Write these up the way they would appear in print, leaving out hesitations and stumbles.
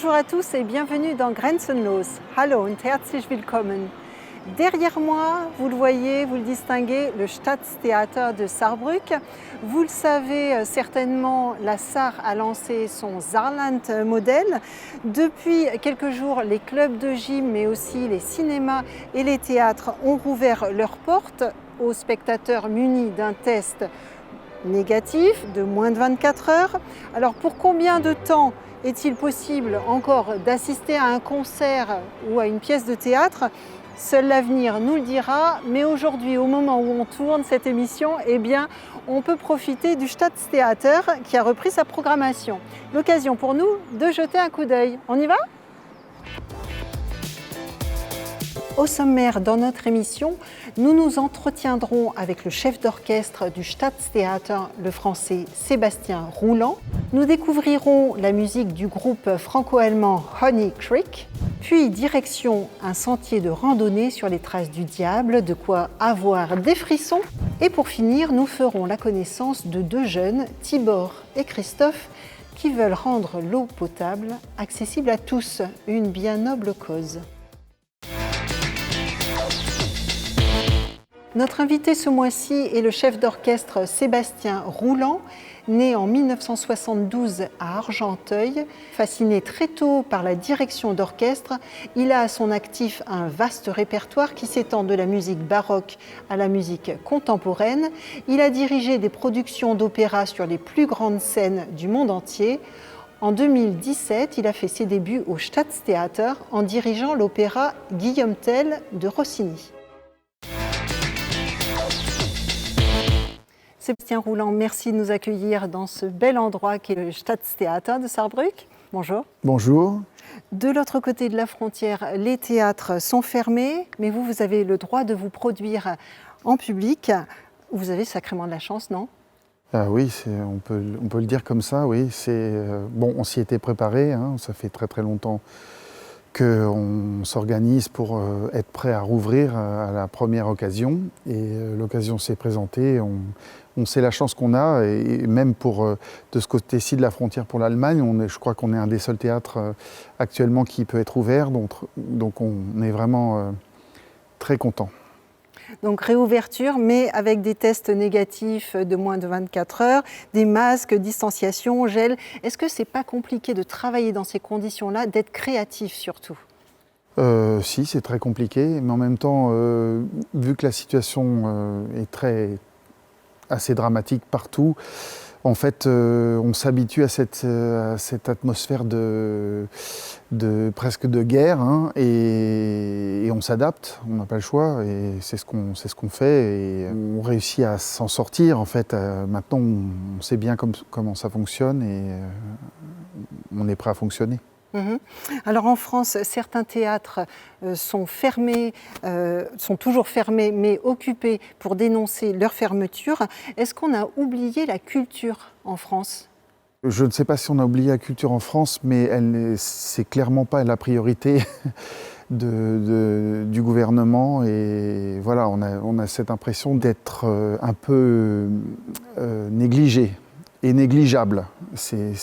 Bonjour à tous et bienvenue dans Grenzenlos. Hallo und herzlich willkommen. Derrière moi, vous le voyez, vous le distinguez, le Staatstheater de Saarbrück. Vous le savez certainement, la Sarre a lancé son Saarland Model. Depuis quelques jours, les clubs de gym, mais aussi les cinémas et les théâtres ont rouvert leurs portes aux spectateurs munis d'un test négatif de moins de 24 heures. Alors pour combien de temps est-il possible encore d'assister à un concert ou à une pièce de théâtre? Seul l'avenir nous le dira, mais aujourd'hui, au moment où on tourne cette émission, eh bien, on peut profiter du Staatstheater qui a repris sa programmation. L'occasion pour nous de jeter un coup d'œil. On y va ? Au sommaire, dans notre émission, nous nous entretiendrons avec le chef d'orchestre du Staatstheater, le français Sébastien Rouland. Nous découvrirons la musique du groupe franco-allemand Honey Creek. Puis direction un sentier de randonnée sur les traces du diable, de quoi avoir des frissons. Et pour finir, nous ferons la connaissance de deux jeunes, Tibor et Christophe, qui veulent rendre l'eau potable accessible à tous, une bien noble cause. Notre invité ce mois-ci est le chef d'orchestre Sébastien Rouland, né en 1972 à Argenteuil. Fasciné très tôt par la direction d'orchestre, il a à son actif un vaste répertoire qui s'étend de la musique baroque à la musique contemporaine. Il a dirigé des productions d'opéra sur les plus grandes scènes du monde entier. En 2017, il a fait ses débuts au Staatstheater en dirigeant l'opéra Guillaume Tell de Rossini. Sébastien Rouland, merci de nous accueillir dans ce bel endroit qui est le Staatstheater de Saarbrück. Bonjour. Bonjour. De l'autre côté de la frontière, les théâtres sont fermés, mais vous avez le droit de vous produire en public. Vous avez sacrément de la chance, non ? Oui, on peut le dire comme ça, oui. Bon, on s'y était préparé, hein, ça fait très très longtemps qu'on s'organise pour être prêt à rouvrir à la première occasion. Et l'occasion s'est présentée, on sait la chance qu'on a, et même de ce côté-ci de la frontière pour l'Allemagne, je crois qu'on est un des seuls théâtres actuellement qui peut être ouvert, donc on est vraiment très content. Donc réouverture, mais avec des tests négatifs de moins de 24 heures, des masques, distanciation, gel. Est-ce que c'est pas compliqué de travailler dans ces conditions-là, d'être créatif surtout ? Si, c'est très compliqué, mais en même temps, vu que la situation est assez dramatique partout, en fait, on s'habitue à cette atmosphère presque de guerre, hein, et on s'adapte, on n'a pas le choix, et c'est ce qu'on fait, et on réussit à s'en sortir. En fait, maintenant, on sait bien comment ça fonctionne, et on est prêt à fonctionner. Alors en France, certains théâtres sont fermés, sont toujours fermés, mais occupés pour dénoncer leur fermeture. Est-ce qu'on a oublié la culture en France ? Je ne sais pas si on a oublié la culture en France, mais c'est clairement pas la priorité du gouvernement. Et voilà, on a cette impression d'être un peu négligé et négligeable. C'est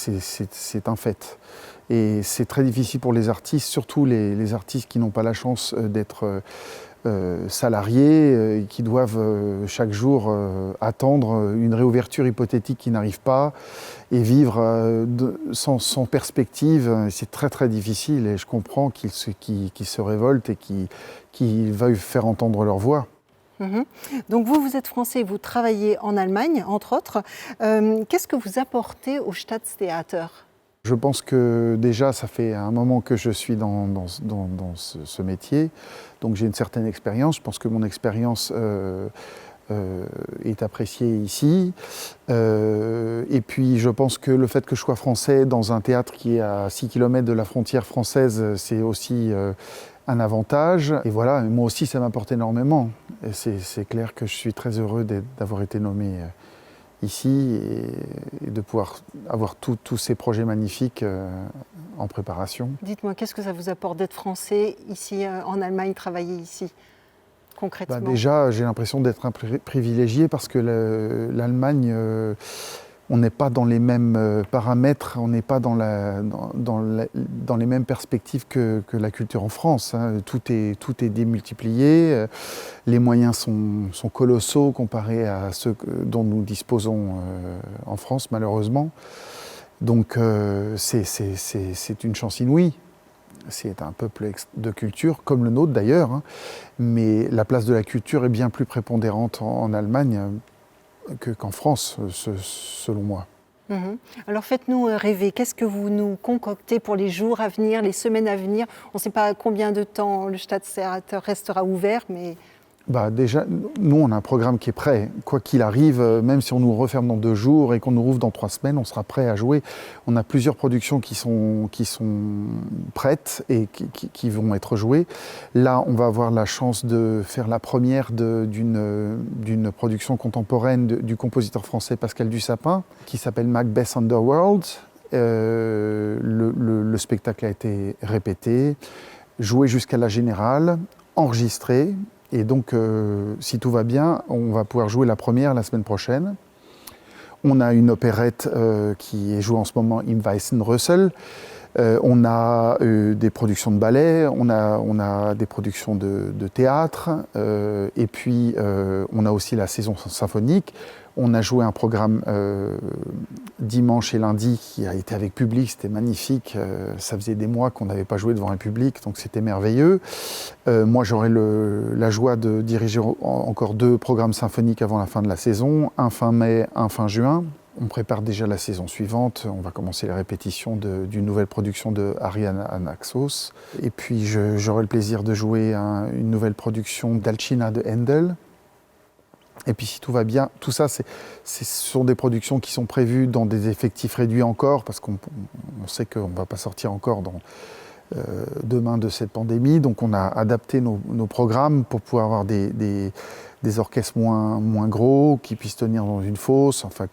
un fait. Et c'est très difficile pour les artistes, surtout les artistes qui n'ont pas la chance d'être salariés, qui doivent chaque jour attendre une réouverture hypothétique qui n'arrive pas et vivre sans perspective. C'est très très difficile, et je comprends qu'ils se révoltent et qu'ils veuillent faire entendre leur voix. Donc vous êtes français, vous travaillez en Allemagne, entre autres. Qu'est-ce que vous apportez au Staatstheater ? Je pense que déjà, ça fait un moment que je suis dans ce métier, donc j'ai une certaine expérience. Je pense que mon expérience est appréciée ici. Et puis je pense que le fait que je sois français dans un théâtre qui est à 6 km de la frontière française, c'est aussi un avantage. Et voilà, moi aussi ça m'apporte énormément. Et c'est clair que je suis très heureux d'avoir été nommé ici et de pouvoir avoir tous ces projets magnifiques en préparation. Dites-moi, qu'est-ce que ça vous apporte d'être français ici en Allemagne, travailler ici concrètement ? Déjà, j'ai l'impression d'être un privilégié parce que l'Allemagne on n'est pas dans les mêmes paramètres, on n'est pas dans les mêmes perspectives que la culture en France, hein. Tout est démultiplié, les moyens sont colossaux comparés à ceux dont nous disposons en France, malheureusement. Donc c'est une chance inouïe. C'est un peuple de culture, comme le nôtre d'ailleurs, hein. Mais la place de la culture est bien plus prépondérante en Allemagne qu'en France, selon moi. Alors faites-nous rêver, qu'est-ce que vous nous concoctez pour les jours à venir, les semaines à venir? On ne sait pas combien de temps le Staatstheater restera ouvert, mais... Déjà, nous, on a un programme qui est prêt. Quoi qu'il arrive, même si on nous referme dans 2 jours et qu'on nous rouvre dans 3 semaines, on sera prêt à jouer. On a plusieurs productions qui sont prêtes et qui vont être jouées. Là, on va avoir la chance de faire la première d'une production contemporaine du compositeur français Pascal Dussapin, qui s'appelle Macbeth Underworld. Le spectacle a été répété, joué jusqu'à la Générale, enregistré. Et donc, si tout va bien, on va pouvoir jouer la première la semaine prochaine. On a une opérette qui est jouée en ce moment, Im Weißen Rössel. On a des productions de ballet, on a des productions de théâtre, et puis on a aussi la saison symphonique. On a joué un programme dimanche et lundi qui a été avec public, c'était magnifique. Ça faisait des mois qu'on n'avait pas joué devant un public, donc c'était merveilleux. Moi, j'aurai la joie de diriger encore 2 programmes symphoniques avant la fin de la saison, un fin mai, un fin juin. On prépare déjà la saison suivante, on va commencer les répétitions d'une nouvelle production de Ariane Anaxos. Et puis j'aurai le plaisir de jouer une nouvelle production d'Alcina de Handel. Et puis si tout va bien, tout ça, ce sont des productions qui sont prévues dans des effectifs réduits encore, parce qu'on sait qu'on ne va pas sortir encore demain de cette pandémie. Donc on a adapté nos programmes pour pouvoir avoir des orchestres moins gros, qui puissent tenir dans une fosse, enfin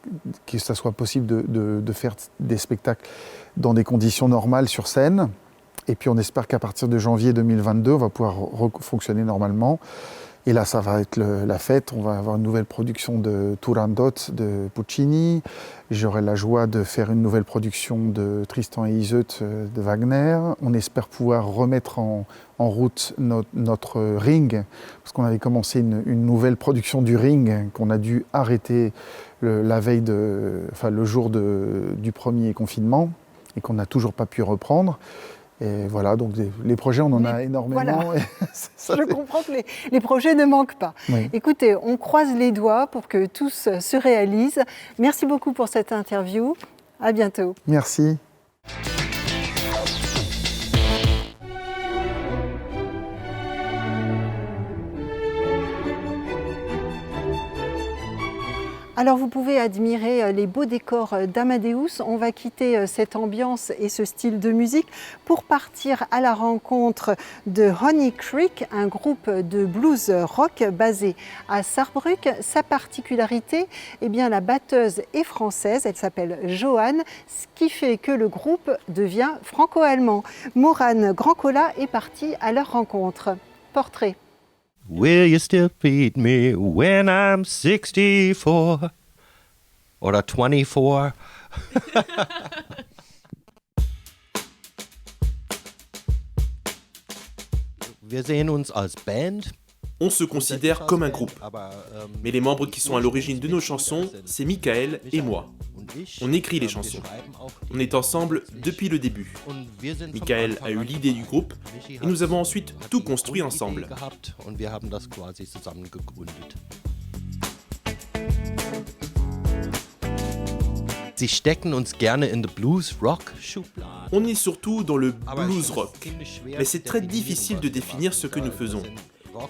que ça soit possible de faire des spectacles dans des conditions normales sur scène. Et puis on espère qu'à partir de janvier 2022, on va pouvoir fonctionner normalement. Et là, ça va être la fête. On va avoir une nouvelle production de Turandot de Puccini. J'aurai la joie de faire une nouvelle production de Tristan et Iseut de Wagner. On espère pouvoir remettre en route notre Ring, parce qu'on avait commencé une nouvelle production du Ring qu'on a dû arrêter la veille le jour du premier confinement et qu'on n'a toujours pas pu reprendre. Et voilà, donc les projets, on en a énormément. Voilà. Je comprends que les projets ne manquent pas. Oui. Écoutez, on croise les doigts pour que tout se réalise. Merci beaucoup pour cette interview. À bientôt. Merci. Alors vous pouvez admirer les beaux décors d'Amadeus. On va quitter cette ambiance et ce style de musique pour partir à la rencontre de Honey Creek, un groupe de blues rock basé à Saarbrück. Sa particularité, eh bien, la batteuse est française, elle s'appelle Joanne, ce qui fait que le groupe devient franco-allemand. Moran Grandcola est parti à leur rencontre. Portrait. Will you still feed me when I'm 64 or 24? Wir sehen uns als Band. On se considère comme un groupe. Mais les membres qui sont à l'origine de nos chansons, c'est Michael et moi. On écrit les chansons. On est ensemble depuis le début. Michael a eu l'idée du groupe et nous avons ensuite tout construit ensemble. Sie stecken uns gerne in the blues rock Schublade. On est surtout dans le blues rock, mais c'est très difficile de définir ce que nous faisons.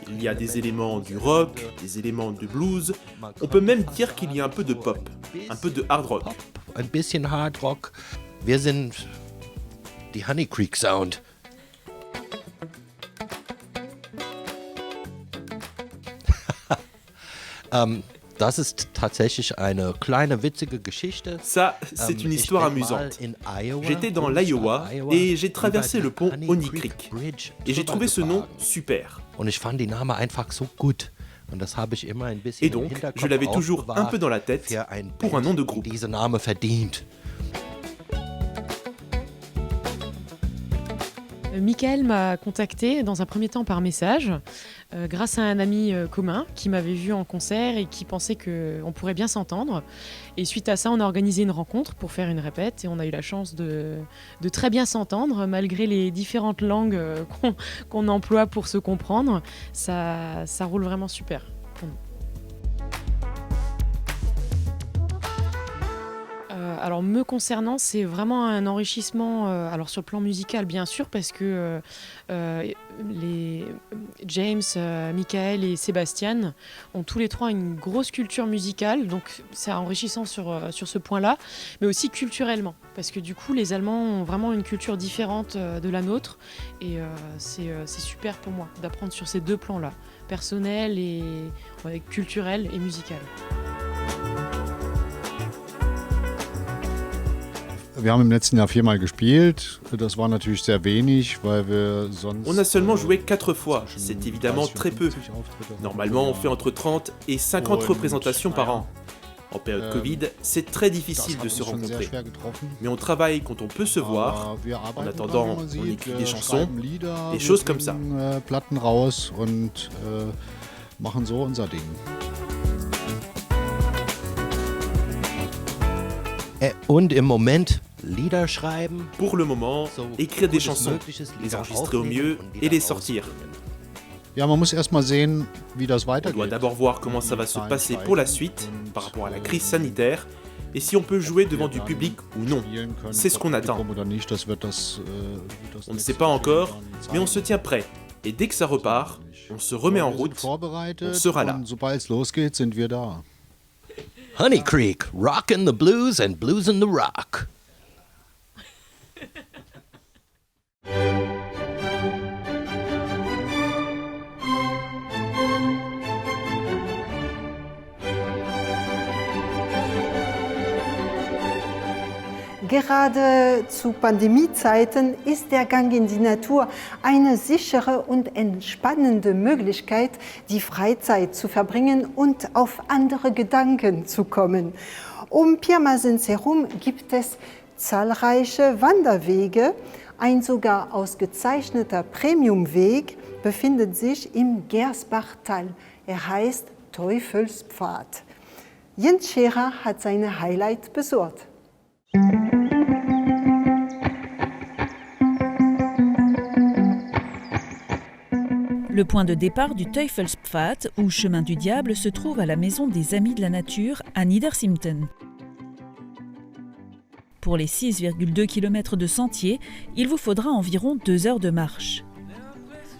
Il y a des éléments du rock, des éléments de blues. On peut même dire qu'il y a un peu de pop, un peu de hard rock. Ein bisschen hard rock. Wir sind die Honey Creek Sound. Das ist tatsächlich eine kleine witzige Geschichte. Ça, c'est une histoire amusante. J'étais dans l'Iowa et j'ai traversé le pont Honey Creek. Et j'ai trouvé ce nom super. Und ich fand die Name einfach so gut. Et donc, je l'avais toujours un peu dans la tête pour un nom de groupe. Michael m'a contacté dans un premier temps par message, grâce à un ami commun qui m'avait vu en concert et qui pensait qu'on pourrait bien s'entendre. Et suite à ça, on a organisé une rencontre pour faire une répète et on a eu la chance de très bien s'entendre malgré les différentes langues qu'on emploie pour se comprendre. Ça roule vraiment super pour nous. Alors me concernant, c'est vraiment un enrichissement, alors sur le plan musical bien sûr, parce que les James, Michael et Sébastien ont tous les trois une grosse culture musicale, donc c'est enrichissant sur ce point-là, mais aussi culturellement, parce que du coup les Allemands ont vraiment une culture différente de la nôtre, et c'est super pour moi d'apprendre sur ces deux plans-là, personnel et culturel et musical. Wir haben im letzten Jahr 4-mal gespielt. Das war natürlich sehr wenig, weil wir sonst. On a seulement joué 4 fois. C'est évidemment très peu. Normalement, on fait entre 30 et 50 représentations par an. En période Covid, c'est très difficile de se rencontrer. Mais on travaille quand on peut se voir. En attendant, on écrit des chansons, des choses comme ça. Platten raus und machen so unser Ding. Und im Moment Lieder schreiben. Pour le moment, écrire des chansons, les enregistrer au mieux et les sortir. Ja, man muss erst mal sehen, wie das On doit weitergeht. d'abord voir comment ça va se passer pour la suite, par rapport à la crise sanitaire, et si on peut jouer devant du public ou non. C'est ce qu'on attend. On ne sait pas encore, mais on se tient prêt. Et dès que ça repart, on se remet en route, on sera là. Und sobald es losgeht, sind wir da. Honey Creek, rockin' the blues and bluesin' the rock. Gerade zu Pandemiezeiten ist der Gang in die Natur eine sichere und entspannende Möglichkeit, die Freizeit zu verbringen und auf andere Gedanken zu kommen. Um Pirmasens herum gibt es zahlreiche Wanderwege. Ein sogar ausgezeichneter Premiumweg befindet sich im Gersbachtal. Er heißt Teufelspfad. Jens Scherer hat seine Highlight besucht. Le point de départ du Teufelspfad, ou chemin du diable, se trouve à la maison des Amis de la Nature à Niedersimten. Pour les 6,2 km de sentier, il vous faudra environ 2 heures de marche.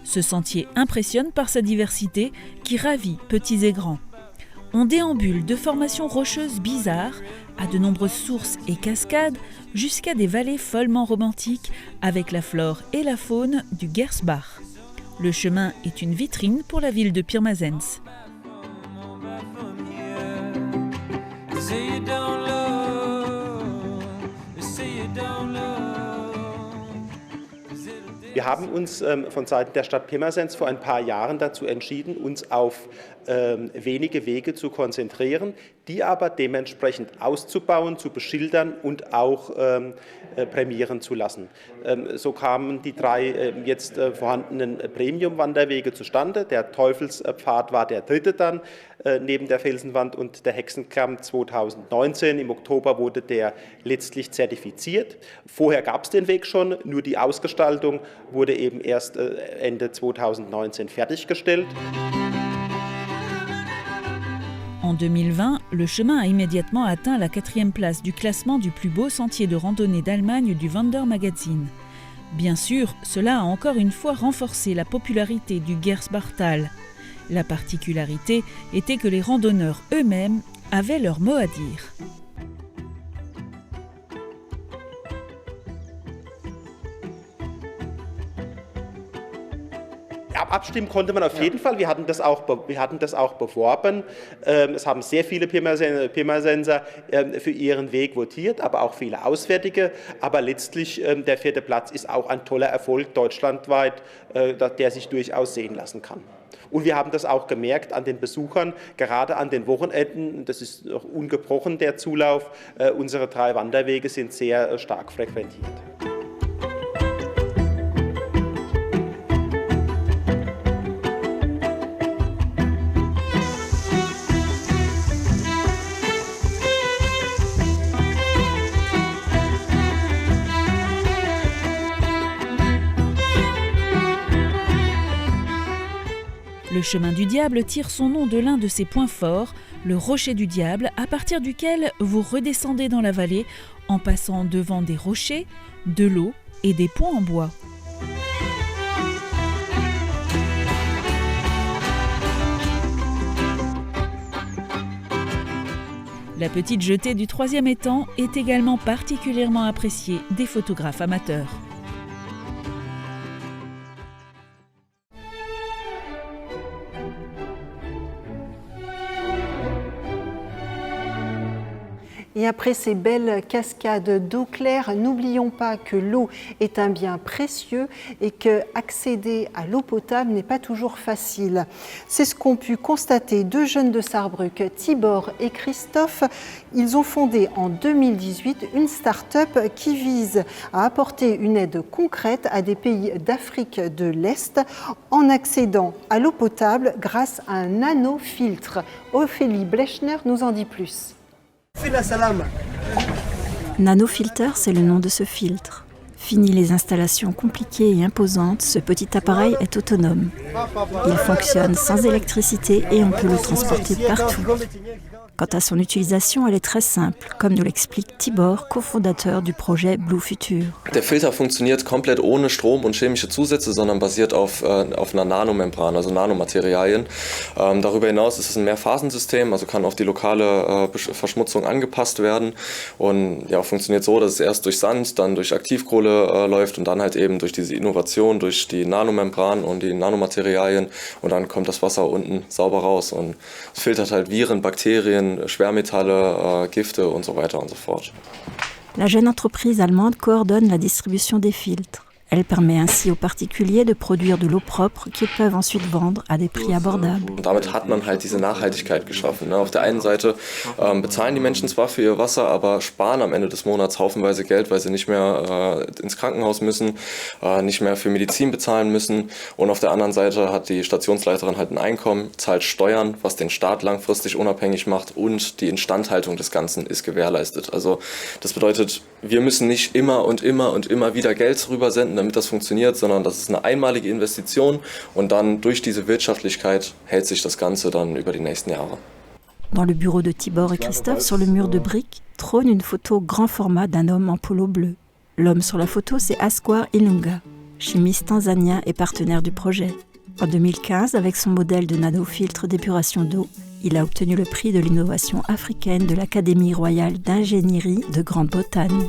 Ce sentier impressionne par sa diversité qui ravit petits et grands. On déambule de formations rocheuses bizarres à de nombreuses sources et cascades jusqu'à des vallées follement romantiques avec la flore et la faune du Gersbach. Le chemin est une vitrine pour la ville de Pirmasens. Wir haben uns von Seiten der Stadt Pirmasens vor ein paar Jahren dazu entschieden, uns auf wenige Wege zu konzentrieren, die aber dementsprechend auszubauen, zu beschildern und auch prämieren zu lassen. So kamen die 3 jetzt vorhandenen Premium-Wanderwege zustande. Der Teufelspfad war der 3. dann neben der Felsenwand und der Hexenkamm 2019. Im Oktober wurde der letztlich zertifiziert. Vorher gab es den Weg schon, nur die Ausgestaltung wurde eben erst Ende 2019 fertiggestellt. En 2020, le chemin a immédiatement atteint la 4e place du classement du plus beau sentier de randonnée d'Allemagne du Wandermagazin. Bien sûr, cela a encore une fois renforcé la popularité du Gersbachtal. La particularité était que les randonneurs eux-mêmes avaient leur mot à dire. Abstimmen konnte man auf jeden Fall. Wir hatten das auch beworben. Es haben sehr viele Pirmasenser für ihren Weg votiert, aber auch viele Auswärtige. Aber letztlich der 4. Platz ist auch ein toller Erfolg deutschlandweit, der sich durchaus sehen lassen kann. Und wir haben das auch gemerkt an den Besuchern, gerade an den Wochenenden, das ist noch ungebrochen der Zulauf, unsere 3 Wanderwege sind sehr stark frequentiert. Le chemin du diable tire son nom de l'un de ses points forts, le rocher du diable, à partir duquel vous redescendez dans la vallée en passant devant des rochers, de l'eau et des ponts en bois. La petite jetée du 3e étang est également particulièrement appréciée des photographes amateurs. Et après ces belles cascades d'eau claire, n'oublions pas que l'eau est un bien précieux et qu'accéder à l'eau potable n'est pas toujours facile. C'est ce qu'ont pu constater 2 jeunes de Sarrebruck, Tibor et Christophe. Ils ont fondé en 2018 une start-up qui vise à apporter une aide concrète à des pays d'Afrique de l'Est en accédant à l'eau potable grâce à un nanofiltre. Ophélie Blechner nous en dit plus. Nanofilter, c'est le nom de ce filtre. Fini les installations compliquées et imposantes, ce petit appareil est autonome. Il fonctionne sans électricité et on peut le transporter partout. Quant à son utilisation, elle est très simple, comme nous l'explique Tibor, cofondateur du projet Blue Future. Der Filter funktioniert komplett ohne Strom und chemische Zusätze, sondern basiert auf einer Nanomembran, also Nanomaterialien. Darüber hinaus ist es ein Mehrphasensystem, also kann auf die lokale Verschmutzung angepasst werden und ja, funktioniert so, dass es erst durch Sand, dann durch Aktivkohle läuft und dann halt eben durch diese Innovation, durch die Nanomembran und die Nanomaterialien und dann kommt das Wasser unten sauber raus und es filtert halt Viren, Bakterien, Schwermetalle, Gifte und so weiter und so fort. La jeune entreprise allemande coordonne la distribution des filtres. Elle permet ainsi aux particuliers de produire de l'eau propre qu'ils peuvent ensuite vendre à des prix abordables. Und damit hat man halt diese Nachhaltigkeit geschaffen. Auf der einen Seite bezahlen die Menschen zwar für ihr Wasser, aber sparen am Ende des Monats haufenweise Geld, weil sie nicht mehr ins Krankenhaus müssen, nicht mehr für Medizin bezahlen müssen. Und auf der anderen Seite hat die Stationsleiterin halt ein Einkommen, zahlt Steuern, was den Staat langfristig unabhängig macht und die Instandhaltung des Ganzen ist gewährleistet. Also das bedeutet, wir müssen nicht immer und immer und immer wieder Geld rübersenden, damit das funktioniert, sondern das ist eine einmalige Investition und dann durch diese Wirtschaftlichkeit hält sich das Ganze dann über die nächsten Jahre. Dans le bureau de Tibor et Christophe, sur le mur de briques, trône une photo grand format d'un homme en polo bleu. L'homme sur la photo, c'est Askwar Ilunga, chimiste tanzanien et partenaire du projet. En 2015, avec son modèle de nanofiltre d'épuration d'eau, il a obtenu le prix de l'innovation africaine de l'Académie royale d'ingénierie de Grande-Bretagne.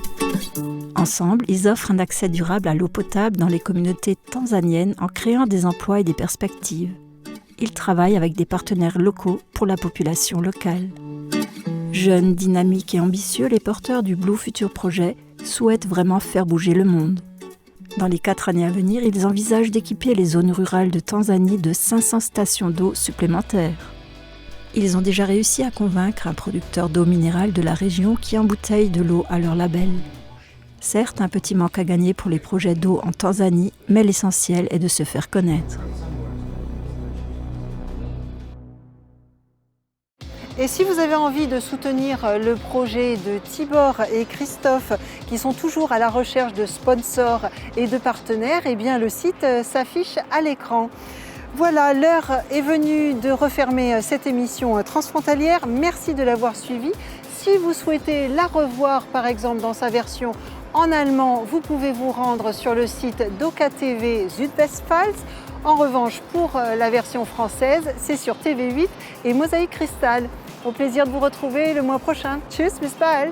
Ensemble, ils offrent un accès durable à l'eau potable dans les communautés tanzaniennes en créant des emplois et des perspectives. Ils travaillent avec des partenaires locaux pour la population locale. Jeunes, dynamiques et ambitieux, les porteurs du Blue Future Project souhaitent vraiment faire bouger le monde. Dans les 4 années à venir, ils envisagent d'équiper les zones rurales de Tanzanie de 500 stations d'eau supplémentaires. Ils ont déjà réussi à convaincre un producteur d'eau minérale de la région qui embouteille de l'eau à leur label. Certes, un petit manque à gagner pour les projets d'eau en Tanzanie, mais l'essentiel est de se faire connaître. Et si vous avez envie de soutenir le projet de Tibor et Christophe, qui sont toujours à la recherche de sponsors et de partenaires, eh bien le site s'affiche à l'écran. Voilà, l'heure est venue de refermer cette émission transfrontalière. Merci de l'avoir suivie. Si vous souhaitez la revoir, par exemple, dans sa version en allemand, vous pouvez vous rendre sur le site d'OKTV Südwestpfalz. En revanche, pour la version française, c'est sur TV8 et Mosaïque Cristal. Au plaisir de vous retrouver le mois prochain. Tschüss, bis bald!